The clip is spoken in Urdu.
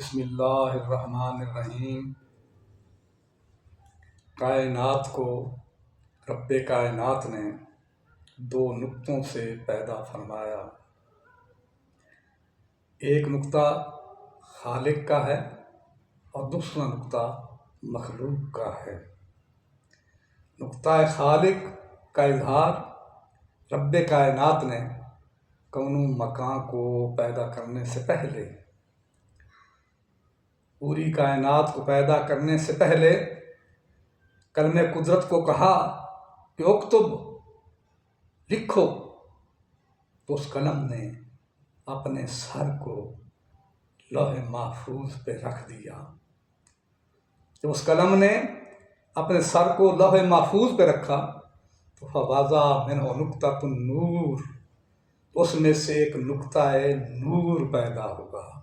بسم اللہ الرحمن الرحیم۔ کائنات کو رب کائنات نے دو نقطوں سے پیدا فرمایا۔ ایک نقطہ خالق کا ہے اور دوسرا نقطہ مخلوق کا ہے۔ نقطہ خالق کا اظہار رب کائنات نے کون و مکان کو پیدا کرنے سے پہلے، پوری کائنات کو پیدا کرنے سے پہلے کلم قدرت کو کہا کہ اکتب، لکھو، تو اس قلم نے اپنے سر کو لوح محفوظ پہ رکھ دیا۔ جب اس قلم نے اپنے سر کو لوح محفوظ پہ رکھا تو فَوَضَعَ مِنْهُ نُقْطَةُ النُّورِ، اس میں سے ایک نقطہ نور پیدا ہوگا۔